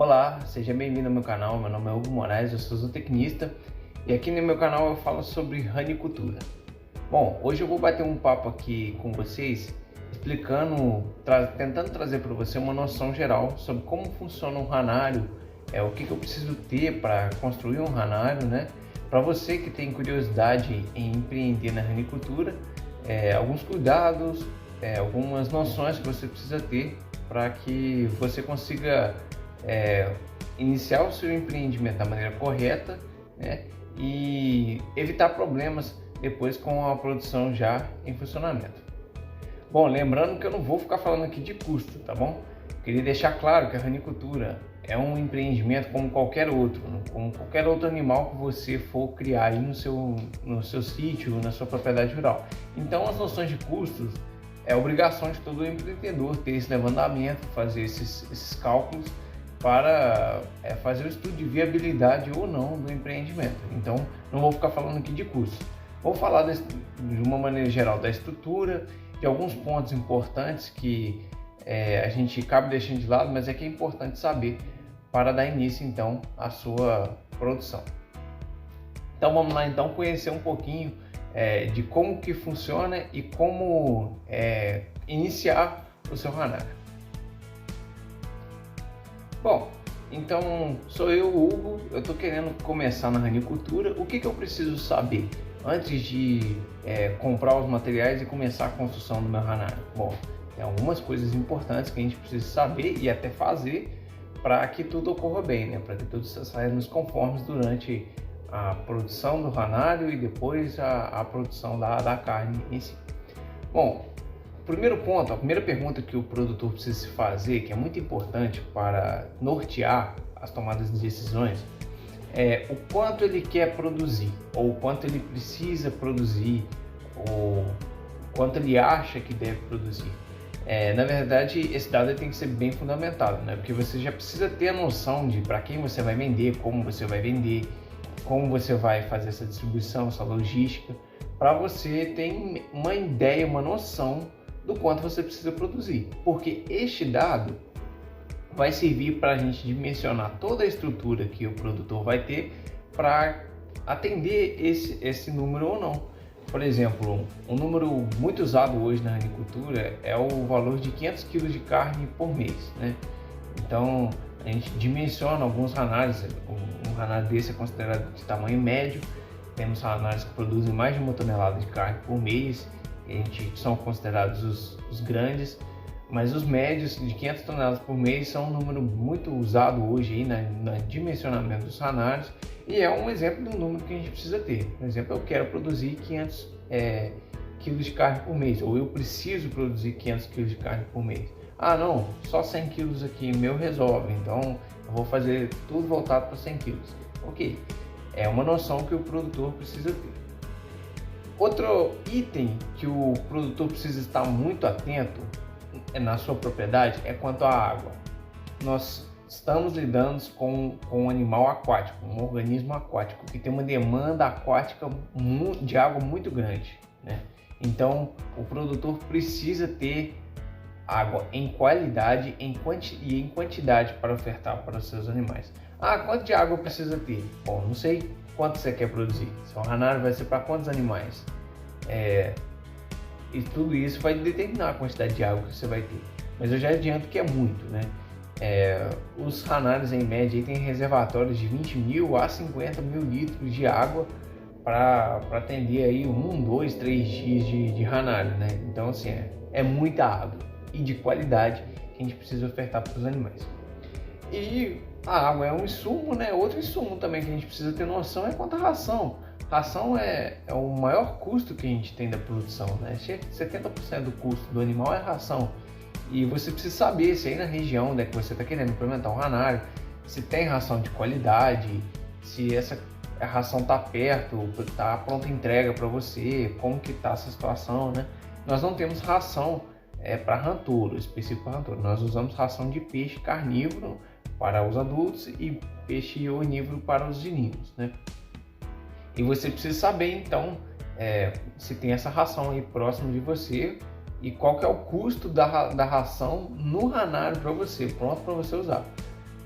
Olá, seja bem-vindo ao meu canal. Meu nome é Hugo Moraes, eu sou zootecnista e aqui no meu canal eu falo sobre ranicultura. Bom, hoje eu vou bater um papo aqui com vocês explicando, tentando trazer para você uma noção geral sobre como funciona um ranário, o que eu preciso ter para construir um ranário, né? Para você que tem curiosidade em empreender na ranicultura, alguns cuidados, algumas noções que você precisa ter para que você consiga iniciar o seu empreendimento da maneira correta, né, e evitar problemas depois com a produção já em funcionamento. Bom, lembrando que eu não vou ficar falando aqui de custo, tá bom? Queria deixar claro que a ranicultura é um empreendimento como qualquer outro, como qualquer outro animal que você for criar aí no seu sítio, na sua propriedade rural. Então as noções de custos é obrigação de todo empreendedor ter esse levantamento, fazer esses cálculos para fazer o estudo de viabilidade ou não do empreendimento. Então não vou ficar falando aqui de custo. Vou falar de uma maneira geral da estrutura, de alguns pontos importantes que a gente acaba deixando de lado, mas que é importante saber para dar início então à sua produção. Então vamos lá então conhecer um pouquinho de como que funciona e como iniciar o seu ranário. Bom, então sou eu, Hugo, eu estou querendo começar na ranicultura. O que eu preciso saber antes de comprar os materiais e começar a construção do meu ranário? Bom, tem algumas coisas importantes que a gente precisa saber e até fazer para que tudo ocorra bem, né? Para que tudo saia nos conformes durante a produção do ranário e depois a produção da carne em si. Bom, primeiro ponto, a primeira pergunta que o produtor precisa se fazer, que é muito importante para nortear as tomadas de decisões, é o quanto ele quer produzir, ou o quanto ele precisa produzir, ou quanto ele acha que deve produzir. Na verdade, esse dado tem que ser bem fundamentado, né? Porque você já precisa ter a noção de para quem você vai vender, como você vai fazer essa distribuição, essa logística, para você ter uma ideia, uma noção do quanto você precisa produzir, porque este dado vai servir para a gente dimensionar toda a estrutura que o produtor vai ter para atender esse número ou não. Por exemplo, um número muito usado hoje na ranicultura é o valor de 500 kg de carne por mês, né? Então a gente dimensiona alguns ranários, um ranário desse é considerado de tamanho médio, temos ranários que produzem mais de 1 tonelada de carne por mês, são considerados os grandes, mas os médios de 500 toneladas por mês são um número muito usado hoje aí no dimensionamento dos ranários e é um exemplo do número que a gente precisa ter. Por exemplo, eu quero produzir 500 quilos de carne por mês, ou eu preciso produzir 500 quilos de carne por mês. Ah não, só 100 quilos aqui meu resolve, então eu vou fazer tudo voltado para 100 quilos. Ok, é uma noção que o produtor precisa ter. Outro item que o produtor precisa estar muito atento na sua propriedade é quanto à água. Nós estamos lidando com um animal aquático, um organismo aquático que tem uma demanda aquática de água muito grande, né? Então o produtor precisa ter água em qualidade e em quantidade para ofertar para os seus animais. Ah, quanto de água precisa ter? Bom, não sei quanto você quer produzir. Seu ranário vai ser para quantos animais? E tudo isso vai determinar a quantidade de água que você vai ter. Mas eu já adianto que é muito, né? Os ranários em média têm reservatórios de 20 mil a 50 mil litros de água para atender aí 1, 2, 3 dias de ranário, né? Então assim, é muita água e de qualidade que a gente precisa ofertar para os animais. E a água é um insumo, né? Outro insumo também que a gente precisa ter noção é quanto à ração. Ração é o maior custo que a gente tem da produção, né? 70% do custo do animal é ração. E você precisa saber se aí na região onde que você está querendo implementar um ranário, se tem ração de qualidade, se essa ração está perto, está pronta entrega para você, como que está essa situação, né? Nós não temos ração para rantouro, específico para rantouro. Nós usamos ração de peixe carnívoro para os adultos e peixe onívoro para os geninos, né? E você precisa saber então se tem essa ração aí próximo de você e qual que é o custo da ração no ranário para você, pronto para você usar.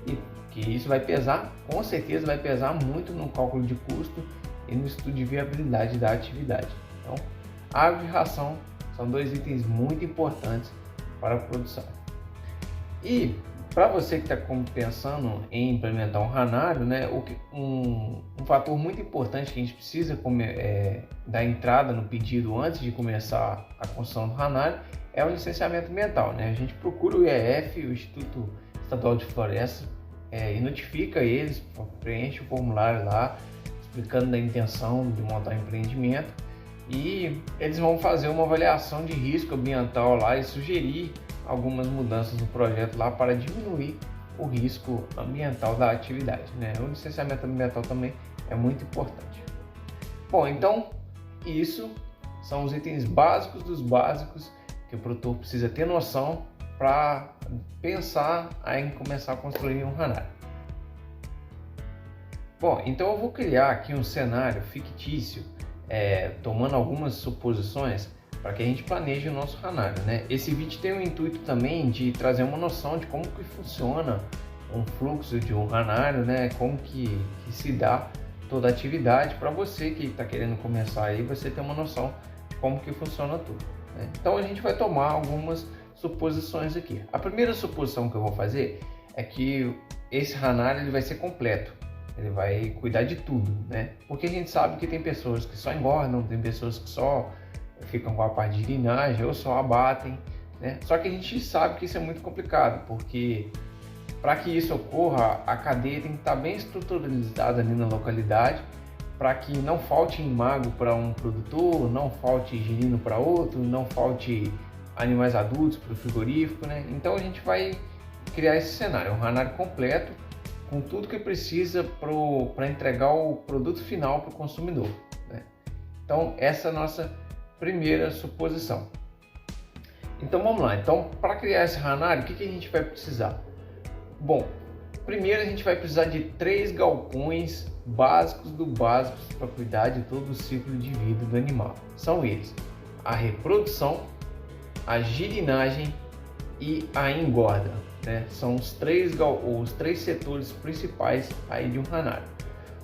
E porque isso vai pesar, com certeza vai pesar muito no cálculo de custo e no estudo de viabilidade da atividade. Então, água e ração são dois itens muito importantes para a produção. E para você que está pensando em implementar um ranário, né, um fator muito importante que a gente precisa dar entrada no pedido antes de começar a construção do ranário é o licenciamento ambiental, né? A gente procura o IEF, o Instituto Estadual de Florestas, e notifica eles, preenche o formulário lá, explicando da intenção de montar um empreendimento, e eles vão fazer uma avaliação de risco ambiental lá e sugerir algumas mudanças no projeto lá para diminuir o risco ambiental da atividade, né? O licenciamento ambiental também é muito importante. Bom, então isso são os itens básicos dos básicos que o produtor precisa ter noção para pensar em começar a construir um ranário. Bom, então eu vou criar aqui um cenário fictício, tomando algumas suposições para que a gente planeje o nosso ranário, né? Esse vídeo tem o intuito também de trazer uma noção de como que funciona um fluxo de um ranário, né? Como que se dá toda a atividade para você que está querendo começar aí, você ter uma noção de como que funciona tudo, né? Então a gente vai tomar algumas suposições aqui. A primeira suposição que eu vou fazer é que esse ranário ele vai ser completo. Ele vai cuidar de tudo, né? Porque a gente sabe que tem pessoas que só engordam, tem pessoas que só ficam com a parte de lignagem ou só abatem, né? Só que a gente sabe que isso é muito complicado, porque para que isso ocorra, a cadeia tem que estar bem estruturalizada ali na localidade, para que não falte imago para um produtor, não falte girino para outro, não falte animais adultos para o frigorífico, né? Então a gente vai criar esse cenário, um ranário completo, com tudo que precisa para entregar o produto final para o consumidor, né? Então essa é a nossa primeira suposição. Então vamos lá. Então, para criar esse ranário, o que a gente vai precisar? Bom, primeiro a gente vai precisar de 3 galpões básicos do básico para cuidar de todo o ciclo de vida do animal. São eles: a reprodução, a girinagem e a engorda, né? São os três setores principais aí de um ranário.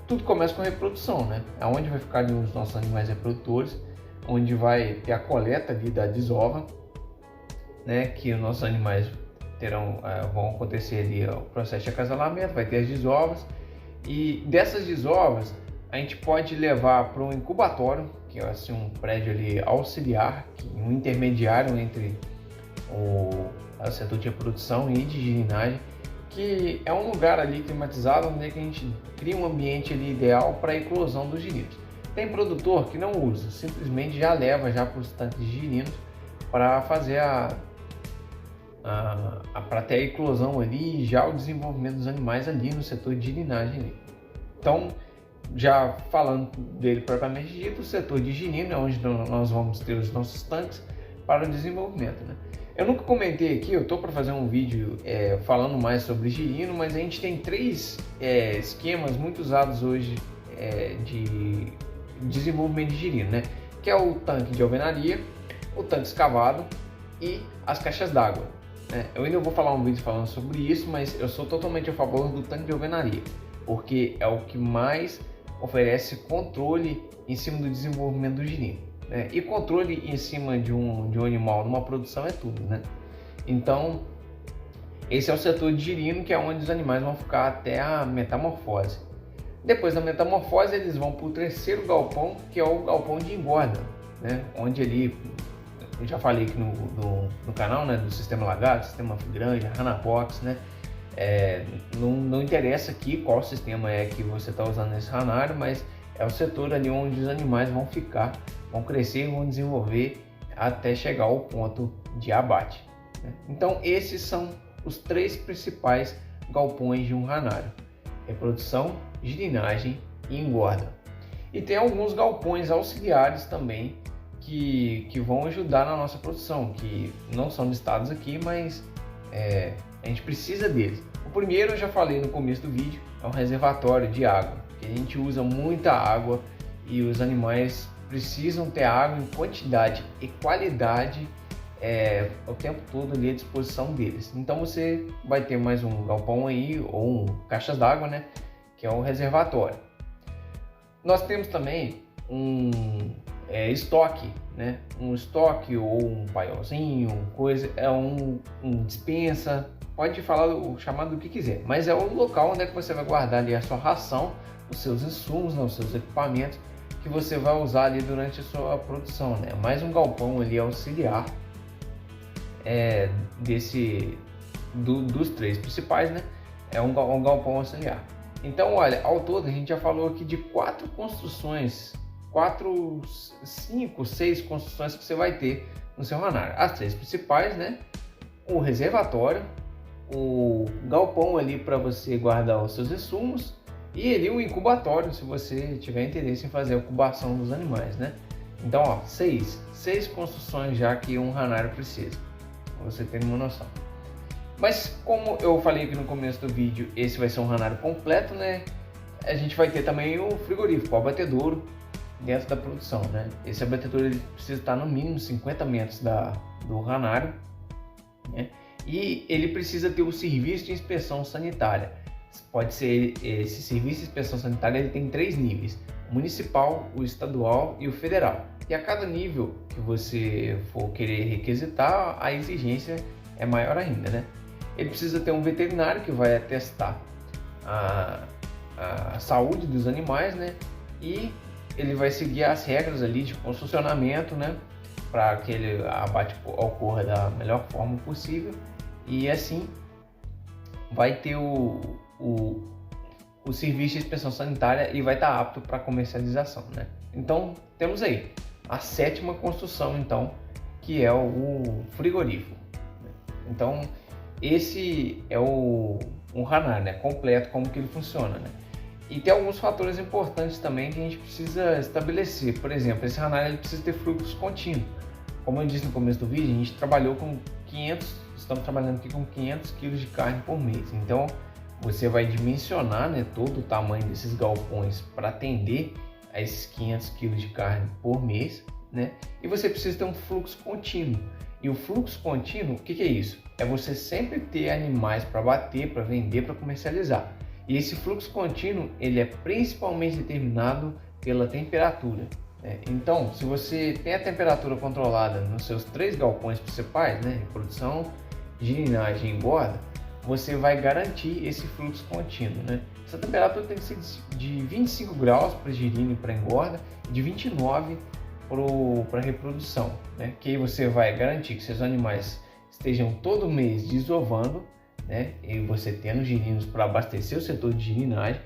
Tudo começa com a reprodução, né? Aonde vai ficar ali os nossos animais reprodutores, onde vai ter a coleta ali da desova, né? Que os nossos animais vão acontecer ali o processo de acasalamento, vai ter as desovas, e dessas desovas a gente pode levar para um incubatório, que é assim, um prédio ali auxiliar, um intermediário entre o setor de reprodução e de girinagem, que é um lugar ali climatizado onde a gente cria um ambiente ali ideal para a eclosão dos girinos. Tem produtor que não usa, simplesmente já leva para os tanques de girinos para fazer para ter a eclosão ali e já o desenvolvimento dos animais ali no setor de girinagem ali. Então, já falando dele propriamente dito, o setor de girino é onde nós vamos ter os nossos tanques para o desenvolvimento, né? Eu nunca comentei aqui, eu estou para fazer um vídeo falando mais sobre girino, mas a gente tem 3 esquemas muito usados hoje de desenvolvimento de girino, né? Que é o tanque de alvenaria, o tanque escavado e as caixas d'água, né? Eu ainda vou falar um vídeo falando sobre isso, mas eu sou totalmente a favor do tanque de alvenaria, porque é o que mais oferece controle em cima do desenvolvimento do girino, né? E controle em cima de um animal numa produção é tudo, né? Então esse é o setor de girino, que é onde os animais vão ficar até a metamorfose. Depois da metamorfose eles vão para o terceiro galpão, que é o galpão de engorda, né? Onde ali, eu já falei aqui no canal, né, do sistema lagarto, sistema granja, Ranabox, né? Não interessa aqui qual sistema é que você está usando nesse ranário, mas é o setor ali onde os animais vão ficar, vão crescer e vão desenvolver até chegar ao ponto de abate, né? Então esses são os 3 principais galpões de um ranário: reprodução, girinagem e engorda. E tem alguns galpões auxiliares também que vão ajudar na nossa produção, que não são listados aqui, mas a gente precisa deles. O primeiro eu já falei no começo do vídeo, é um reservatório de água, que a gente usa muita água e os animais precisam ter água em quantidade e qualidade o tempo todo ali à disposição deles. Então você vai ter mais um galpão aí, ou caixas d'água, né, que é um reservatório. Nós temos também um estoque, né, um estoque ou um paiolzinho, um dispensa, pode falar chamar do que quiser, mas é o local onde é que você vai guardar ali a sua ração, os seus insumos, né, os seus equipamentos que você vai usar ali durante a sua produção, né? Mais um galpão ali auxiliar dos três principais, né? É um galpão auxiliar. Então, olha, ao todo a gente já falou aqui de 4 construções, 5, 6 construções que você vai ter no seu ranário. As 3 principais, né? O reservatório, o galpão ali para você guardar os seus insumos e ali o incubatório, se você tiver interesse em fazer a incubação dos animais, né? Então, ó, 6 construções já que um ranário precisa, pra você ter uma noção. Mas como eu falei aqui no começo do vídeo, esse vai ser um ranário completo, né? A gente vai ter também o frigorífico, o abatedouro dentro da produção, né? Esse abatedouro ele precisa estar no mínimo 50 metros do ranário, né? E ele precisa ter o serviço de inspeção sanitária. Pode ser esse serviço de inspeção sanitária, ele tem 3 níveis: o municipal, o estadual e o federal. E a cada nível que você for querer requisitar, a exigência é maior ainda, né? Ele precisa ter um veterinário que vai atestar a saúde dos animais, né? E ele vai seguir as regras ali de funcionamento, né? Para que ele abate ocorra da melhor forma possível, e assim vai ter o serviço de inspeção sanitária e vai estar apto para comercialização, né? Então temos aí a 7ª construção, então, que é o frigorífico. Então esse é um ranário, né, completo, como que ele funciona, né? E tem alguns fatores importantes também que a gente precisa estabelecer. Por exemplo, esse ranário ele precisa ter fluxo contínuo. Como eu disse no começo do vídeo, a gente trabalhou com estamos trabalhando aqui com 500 kg de carne por mês. Então você vai dimensionar, né, todo o tamanho desses galpões para atender a esses 500 kg de carne por mês, né? E você precisa ter um fluxo contínuo. E o fluxo contínuo, o que é isso? É você sempre ter animais para abater, para vender, para comercializar. E esse fluxo contínuo, ele é principalmente determinado pela temperatura, né? Então, se você tem a temperatura controlada nos seus 3 galpões principais, né, reprodução, girinagem e engorda, você vai garantir esse fluxo contínuo, né? Essa temperatura tem que ser de 25 graus para girino e para engorda, e de 29 para reprodução, né? Que aí você vai garantir que seus animais estejam todo mês desovando, né? E você tendo girinos para abastecer o setor de girinagem.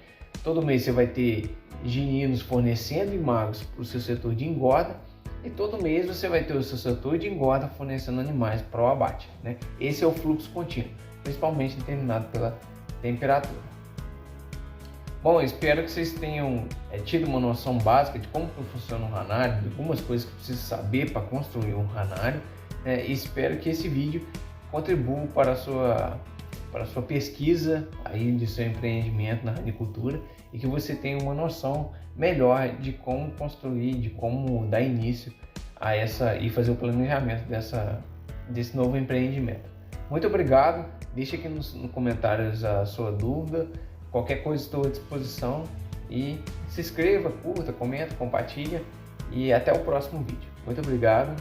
Todo mês você vai ter girinos fornecendo imagos para o seu setor de engorda, e todo mês você vai ter o seu setor de engorda fornecendo animais para o abate, né? Esse é o fluxo contínuo, principalmente determinado pela temperatura. Bom, espero que vocês tenham tido uma noção básica de como funciona um ranário, de algumas coisas que precisa saber para construir um ranário, né? E espero que esse vídeo contribua para a sua pesquisa aí de seu empreendimento na ranicultura, e que você tenha uma noção melhor de como construir, de como dar início a e fazer o planejamento desse novo empreendimento. Muito obrigado, deixe aqui nos comentários a sua dúvida, qualquer coisa estou à disposição, e se inscreva, curta, comenta, compartilha, e até o próximo vídeo. Muito obrigado.